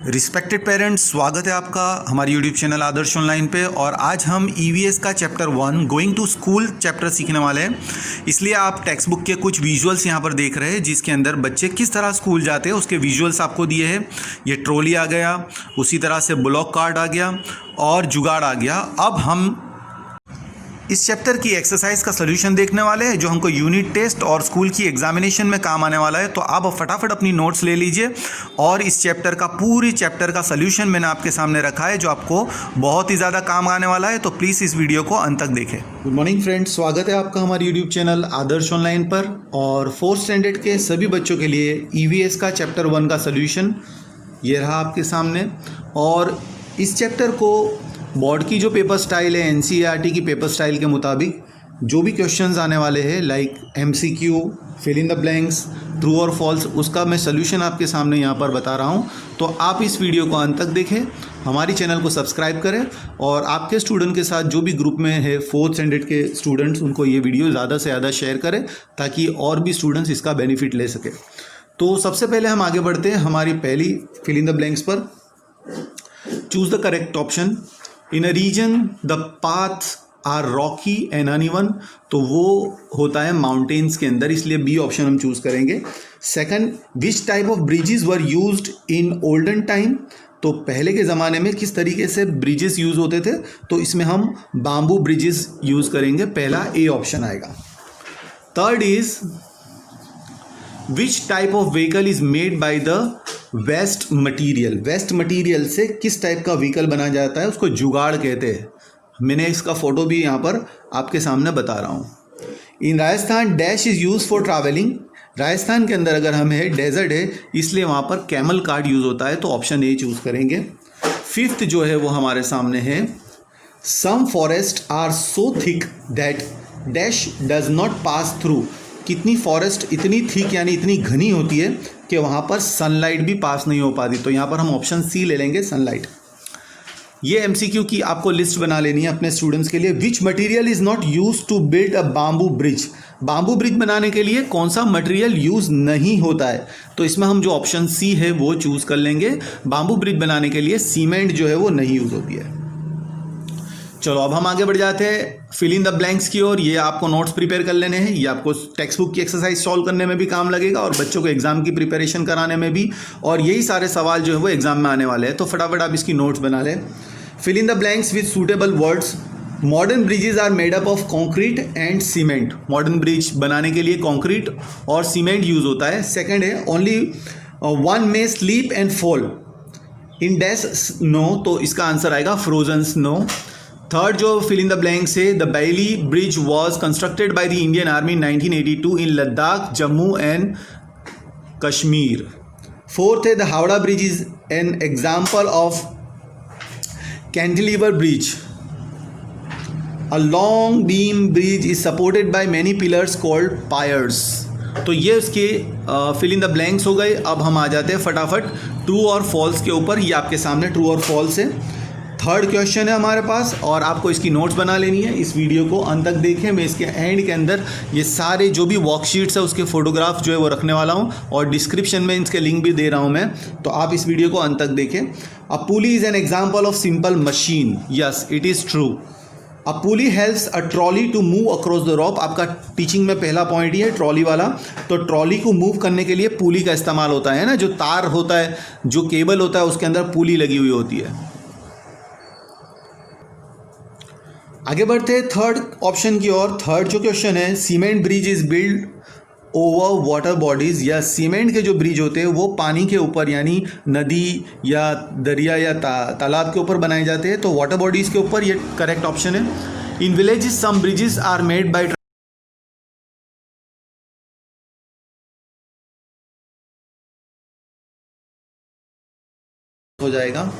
Respected parents, स्वागत है आपका हमारे यूट्यूब चैनल आदर्श ऑनलाइन पे। और आज हम ईवीएस का chapter 1 going to school chapter सीखने वाले हैं। इसलिए आप टेक्स्ट बुक के कुछ विजुअल्स यहाँ पर देख रहे हैं, जिसके अंदर बच्चे किस तरह स्कूल जाते हैं उसके विजुअल्स आपको दिए हैं। ये ट्रॉली आ गया, उसी तरह से ब्लॉक कार्ड आ गया और जुगाड़ आ गया। अब हम इस चैप्टर की एक्सरसाइज का सोल्यूशन देखने वाले हैं, जो हमको यूनिट टेस्ट और स्कूल की एग्जामिनेशन में काम आने वाला है। तो आप फटाफट अपनी नोट्स ले लीजिए और इस चैप्टर का पूरी चैप्टर का सोल्यूशन मैंने आपके सामने रखा है, जो आपको बहुत ही ज़्यादा काम आने वाला है। तो प्लीज़ इस वीडियो को अंत तक देखें। गुड मॉर्निंग फ्रेंड्स, स्वागत है आपका हमारे यूट्यूब चैनल आदर्श ऑनलाइन पर। और 4th स्टैंडर्ड के सभी बच्चों के लिए ईवीएस का चैप्टर 1 का सोल्यूशन ये रहा आपके सामने। और इस चैप्टर को बोर्ड की जो पेपर स्टाइल है, एनसीईआरटी की पेपर स्टाइल के मुताबिक जो भी क्वेश्चंस आने वाले हैं, like MCQ, fill in the blanks, true और फॉल्स, उसका मैं सोल्यूशन आपके सामने यहाँ पर बता रहा हूँ। तो आप इस वीडियो को अंत तक देखें, हमारी चैनल को सब्सक्राइब करें और आपके स्टूडेंट के साथ जो भी ग्रुप में है 4th स्टैंडर्ड के स्टूडेंट्स, उनको ये वीडियो ज़्यादा से ज़्यादा शेयर करें ताकि और भी स्टूडेंट्स इसका बेनिफिट ले सकें। तो सबसे पहले हम आगे बढ़ते हैं हमारी पहली फिल इन द ब्लैंक्स पर। Choose the correct option. In a region the path are rocky and uneven, तो वो होता है माउंटेन्स के अंदर, इसलिए बी ऑप्शन हम चूज करेंगे। Second, which type of bridges were used in olden time, तो पहले के ज़माने में किस तरीके से ब्रिजेस यूज होते थे, तो इसमें हम बाम्बू ब्रिजेस यूज करेंगे, पहला ए ऑप्शन आएगा। Third is which type of vehicle is made by the waste material, waste material से किस टाइप का व्हीकल बनाया जाता है, उसको जुगाड़ कहते हैं। मैंने इसका फोटो भी यहाँ पर आपके सामने बता रहा हूँ। In Rajasthan dash is use for travelling, Rajasthan के अंदर अगर हम है डेजर्ट है, इसलिए वहाँ पर कैमल कार्ट यूज़ होता है, तो ऑप्शन ए चूज़ करेंगे। फिफ्थ जो है वो हमारे सामने है, some forest are so thick that dash does not pass through, कितनी फॉरेस्ट इतनी थिक यानी इतनी घनी होती है कि वहाँ पर सनलाइट भी पास नहीं हो पाती, तो यहाँ पर हम ऑप्शन सी ले लेंगे, सनलाइट। ये एमसीक्यू की आपको लिस्ट बना लेनी है अपने स्टूडेंट्स के लिए। Which material is not use to build a bamboo bridge, bamboo bridge बनाने के लिए कौन सा मटेरियल यूज नहीं होता है, तो इसमें हम जो ऑप्शन सी है वो चूज कर लेंगे। बाम्बू ब्रिज बनाने के लिए सीमेंट जो है वो नहीं यूज होती है। चलो अब हम आगे बढ़ जाते हैं फिल इन द ब्लैंक्स की ओर। ये आपको नोट्स प्रिपेयर कर लेने हैं, ये आपको टेक्स्ट बुक की एक्सरसाइज सॉल्व करने में भी काम लगेगा और बच्चों को एग्जाम की प्रिपरेशन कराने में भी, और यही सारे सवाल जो है वो एग्जाम में आने वाले हैं। तो फटाफट आप इसकी नोट्स बना लें। Fill in the blanks with suitable words. Modern bridges are made up of concrete and cement, modern bridge बनाने के लिए कॉन्क्रीट और सीमेंट यूज होता है। सेकेंड है, only one may sleep and fall in dash snow, तो इसका answer आएगा फ्रोजन स्नो। थर्ड जो फिल इन द ब्लैंक्स है, the Bailey bridge was constructed by the Indian Army in 1982 in Ladakh, Jammu and Kashmir. Fourth है, the Howrah bridge is an example of cantilever bridge. A long beam bridge is supported by many pillars called piers. तो ये उसके fill in the blanks हो गए। अब हम आ जाते हैं फटाफट ट्रू और फॉल्स के ऊपर। ये आपके सामने ट्रू और फॉल्स है। थर्ड क्वेश्चन है हमारे पास और आपको इसकी नोट्स बना लेनी है। इस वीडियो को अंत तक देखें, मैं इसके एंड के अंदर ये सारे जो भी वर्कशीट्स है उसके फोटोग्राफ जो है वो रखने वाला हूँ और डिस्क्रिप्शन में इसके लिंक भी दे रहा हूँ मैं, तो आप इस वीडियो को अंत तक देखें। A pulley is an example of simple machine, yes it is true. A pulley helps a trolley to move across the rope, आपका टीचिंग में पहला पॉइंट ही है ट्रॉली वाला। तो ट्रॉली को मूव करने के लिए पुली का इस्तेमाल होता है ना, जो तार होता है, जो केबल होता है, उसके अंदर पुली लगी हुई होती है। आगे बढ़ते हैं थर्ड ऑप्शन की ओर। थर्ड जो क्वेश्चन है, cement bridge is build over water bodies, या सीमेंट के जो ब्रिज होते हैं वो पानी के ऊपर यानी नदी या दरिया या तालाब के ऊपर बनाए जाते हैं, तो वाटर बॉडीज के ऊपर ये करेक्ट ऑप्शन है। In villages some bridges are made by हो जाएगा।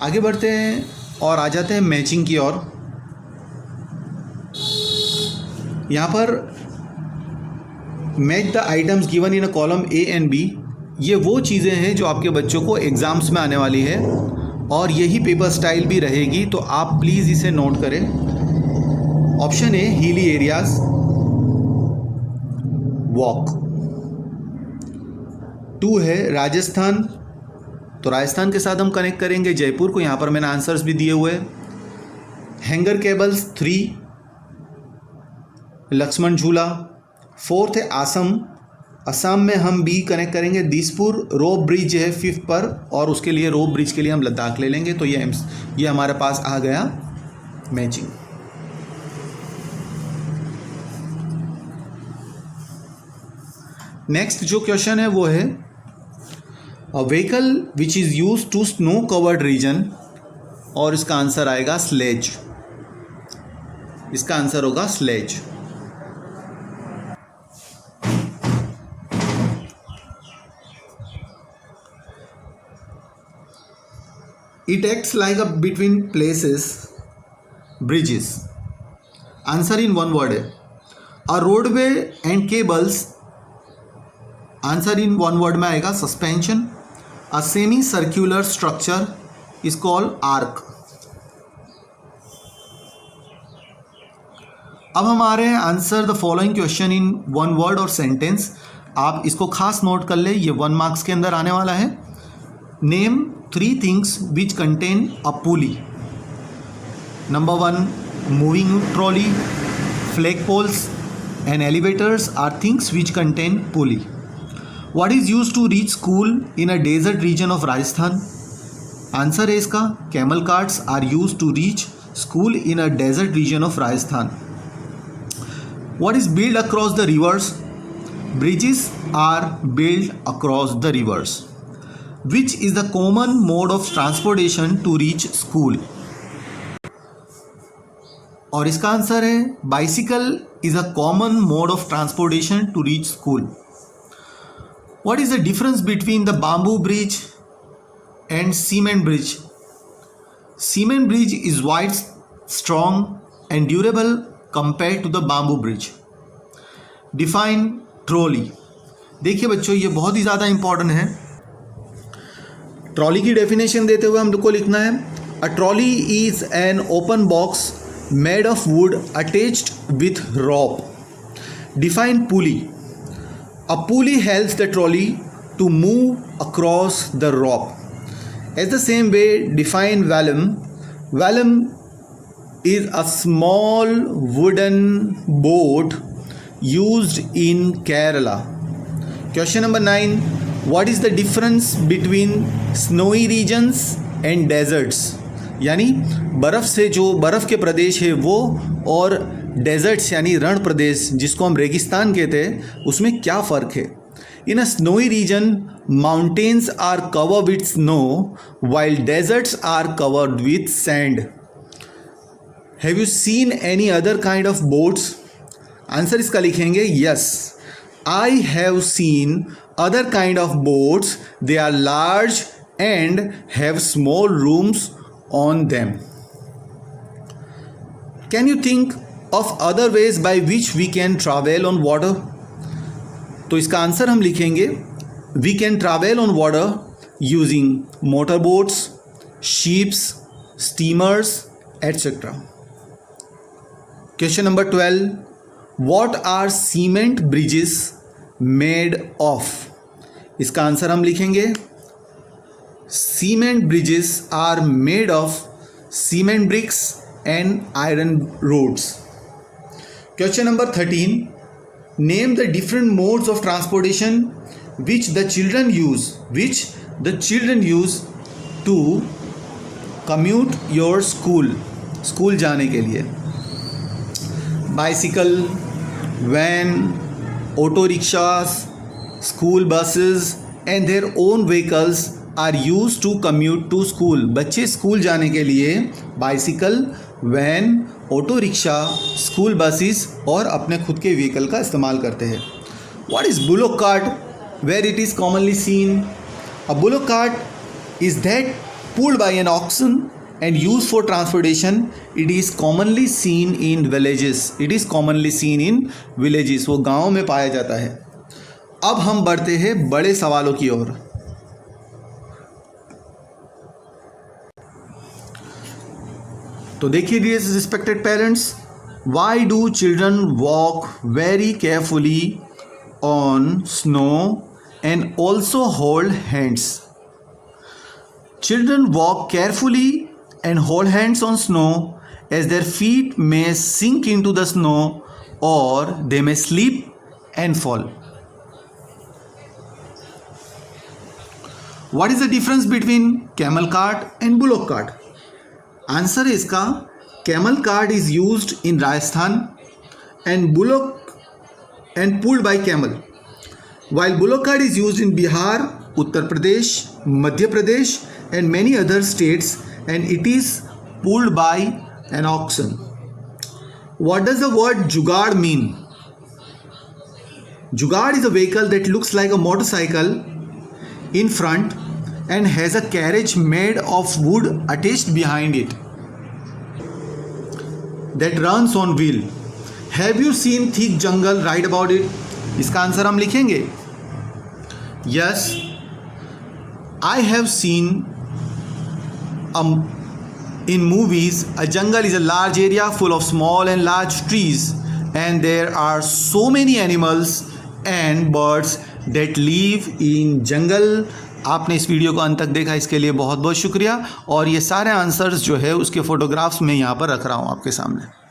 आगे बढ़ते हैं और आ जाते हैं मैचिंग की ओर। यहाँ पर match the items given in a column A and B, ये वो चीज़ें हैं जो आपके बच्चों को एग्जाम्स में आने वाली है और यही पेपर स्टाइल भी रहेगी, तो आप प्लीज़ इसे नोट करें। Option A, hilly areas, walk. 2 है राजस्थान तो राजस्थान के साथ हम कनेक्ट करेंगे जयपुर को, यहाँ पर मैंने आंसर्स भी दिए हुए। हैंगर केबल्स 3, लक्ष्मण झूला। 4th है आसम, असम में हम बी कनेक्ट करेंगे दिसपुर। रोप ब्रिज है 5th पर, और उसके लिए रोप ब्रिज के लिए हम लद्दाख ले लेंगे। तो ये हमारे पास आ गया मैचिंग। नेक्स्ट जो क्वेश्चन है वो है a vehicle which is use to snow covered region, और इसका आंसर आएगा स्लेज। इसका आंसर होगा sledge. It acts like a between places, bridges. Answer in one word है a roadway and cables. Answer in one word में आएगा suspension. A semi-circular structure is called arc. अब हम आ रहे हैं answer the following question in one word और sentence. आप इसको खास नोट कर ले, ये 1 मार्क्स के अंदर आने वाला है। Name 3 things which contain a pulley. Number 1, moving trolley, flagpoles and elevators are things which contain pulley. What is used to reach school in a desert region of Rajasthan? Answer है इसका camel carts are used to reach school in a desert region of Rajasthan. What is built across the rivers? Bridges are built across the rivers. Which is the common mode of transportation to reach school? और इसका answer है bicycle is a common mode of transportation to reach school. What is the difference between the bamboo bridge and cement bridge? Cement bridge is wide, strong and durable compared to the bamboo bridge. Define trolley. देखिए बच्चों, ये बहुत ही ज़्यादा important है। Trolley की definition देते हुए हमको लिखना है a trolley is an open box made of wood attached with rope. Define pulley. A pulley helps the trolley to move across the rope. As the same way define vallam. Vallam is a small wooden boat used in Kerala. Question number 9, What is the difference between snowy regions and deserts? यानी बर्फ़ से जो बर्फ़ के प्रदेश है वो और desserts यानी रण प्रदेश जिसको हम रेगिस्तान कहते हैं उसमें क्या फ़र्क है? In a snowy region mountains are covered with snow while deserts are covered with sand. Have you seen any other kind of boats? Answer इसका लिखेंगे yes, I have seen other kind of boats. They are large and have small rooms on them. Can you think of other ways by which we can travel on water? तो इसका answer हम लिखेंगे we can travel on water using motorboats, ships, steamers, etc. Question number 12. What are cement bridges made of? इसका answer हम लिखेंगे cement bridges are made of cement bricks and iron rods. Question number 13. Name the different modes of transportation which the children use to commute your school जाने के लिए। Bicycle, van, auto rickshaws, school buses and their own vehicles are use to commute to school. बच्चे school जाने के लिए bicycle, van, auto rickshaw, school buses और अपने खुद के व्हीकल का इस्तेमाल करते हैं। What is bullock cart? Where it is commonly seen? A bullock cart is that pulled by an oxen and used for transportation. It is commonly seen in villages. It is commonly seen in villages. वो गाँव में पाया जाता है। अब हम बढ़ते हैं बड़े सवालों की ओर। तो देखिए dear respected parents, why do children walk very carefully on snow and also hold hands? Children walk carefully and hold hands on snow as their feet may sink into the snow or they may slip and fall. What is the difference between camel cart and bullock cart? Answer है इसका, camel cart is used in Rajasthan and pulled by camel, while bullock cart is used in Bihar, Uttar Pradesh, Madhya Pradesh and many other states, and it is pulled by an oxen. What does the word jugaad mean? Jugaad is a vehicle that looks like a motorcycle in front and has a carriage made of wood attached behind it that runs on wheel. Have you seen thick jungle? Write about it. इसका answer हम लिखेंगे. Yes, I have seen in movies a jungle is a large area full of small and large trees and there are so many animals and birds that live in jungle. आपने इस video को अंत तक देखा, इसके लिए बहुत बहुत शुक्रिया. और ये सारे आंसर्स जो है उसके फ़ोटोग्राफ्स मैं यहाँ पर रख रहा हूँ आपके सामने.